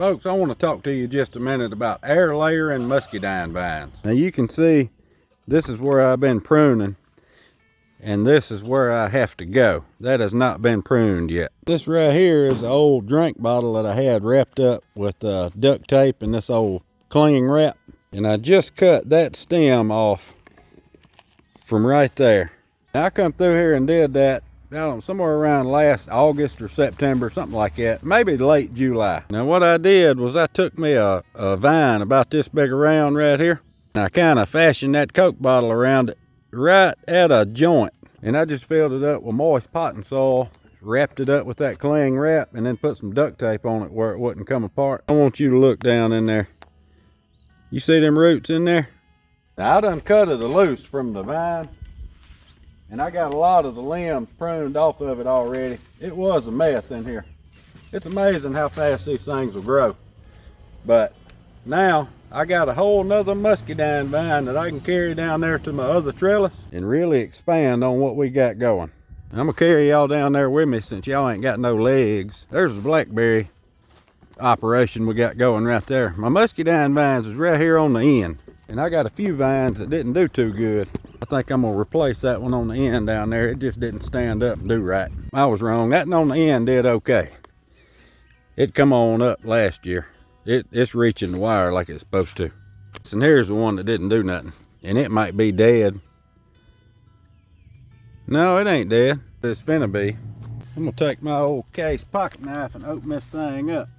Folks, I want to talk to you just a minute about air layering muscadine vines. Now you can see this is where I've been pruning, and this is where I have to go. That has not been pruned yet. This right here is an old drink bottle that I had wrapped up with duct tape and this old cling wrap. And I just cut that stem off from right there. Now I come through here and did that, I don't know, somewhere around last August or September, something like that, maybe late July. Now what I did was I took me a vine about this big around right here, and I kind of fashioned that Coke bottle around it right at a joint, and I just filled it up with moist potting soil, wrapped it up with that cling wrap, and then put some duct tape on it where it wouldn't come apart. I want you to look down in there. You see them roots in there? Now I done cut it loose from the vine, and I got a lot of the limbs pruned off of it already. It was a mess in here. It's amazing how fast these things will grow. But now I got a whole nother muscadine vine that I can carry down there to my other trellis and really expand on what we got going. I'm gonna carry y'all down there with me since y'all ain't got no legs. There's the blackberry operation we got going right there. My muscadine vines is right here on the end, and I got a few vines that didn't do too good. I think I'm gonna replace that one on the end down there. It just didn't stand up and do right. I was wrong. That one on the end did okay. It come on up last year. It's reaching the wire like it's supposed to. And here's the one that didn't do nothing, and it might be dead. No, it ain't dead. It's finna be. I'm gonna take my old case pocket knife and open this thing up.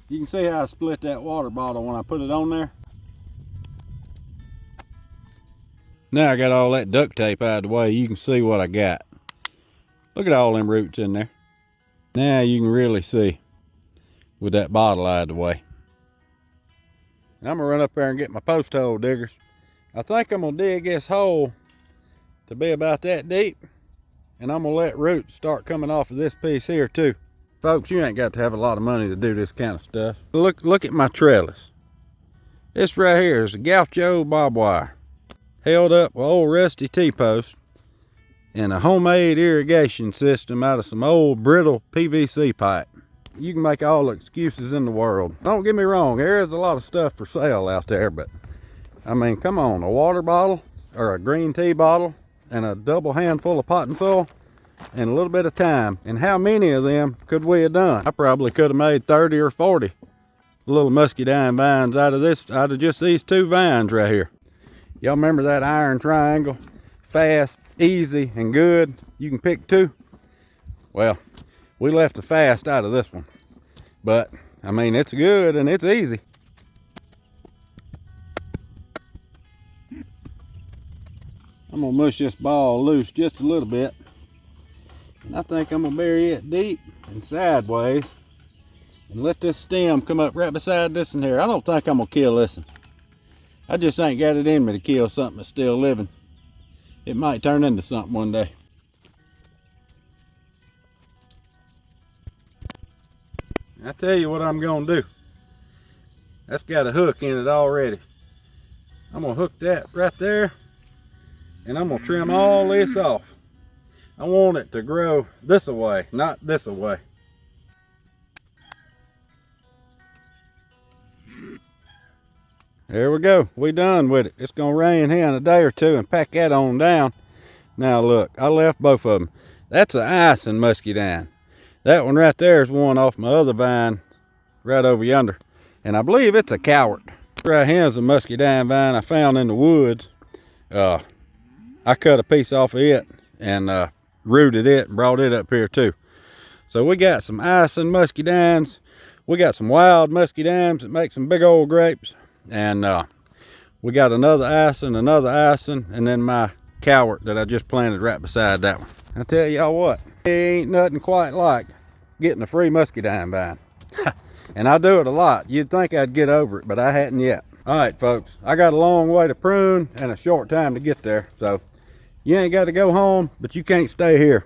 You can see how I split that water bottle when I put it on there. Now I got all that duct tape out of the way, you can see what I got. Look at all them roots in there. Now you can really see with that bottle out of the way. And I'm gonna run up there and get my post hole diggers. I think I'm gonna dig this hole to be about that deep, and I'm gonna let roots start coming off of this piece here too. Folks, you ain't got to have a lot of money to do this kind of stuff. Look at my trellis. This right here is a gaucho barbed wire, held up with old rusty T-post and a homemade irrigation system out of some old brittle PVC pipe. You can make all the excuses in the world. Don't get me wrong, there is a lot of stuff for sale out there, but I mean, come on, a water bottle or a green tea bottle and a double handful of potting soil and a little bit of time. And how many of them could we have done? I probably could have made 30 or 40 little muscadine vines out of just these two vines right here. Y'all remember that iron triangle? Fast, easy, and good. You can pick two. Well, we left the fast out of this one. But, I mean, it's good and it's easy. I'm gonna mush this ball loose just a little bit. And I think I'm gonna bury it deep and sideways and let this stem come up right beside this one here. I don't think I'm gonna kill this one. I just ain't got it in me to kill something that's still living. It might turn into something one day. I tell you what I'm gonna do. That's got a hook in it already. I'm gonna hook that right there, and I'm gonna trim all this off. I want it to grow this away, not this away. There we go. We done with it. It's gonna rain here in a day or two and pack that on down. Now look, I left both of them. That's an icing muscadine. That one right there is one off my other vine right over yonder. And I believe it's a coward. Right here is a muscadine vine I found in the woods. I cut a piece off of it and rooted it and brought it up here too. So we got some icing muscadines. We got some wild muscadines that make some big old grapes. And we got another icing, and then my coward that I just planted right beside that one. I tell y'all what, it ain't nothing quite like getting a free muscadine vine. And I do it a lot. You'd think I'd get over it, but I hadn't yet. All right, folks, I got a long way to prune and a short time to get there. So you ain't got to go home, but you can't stay here.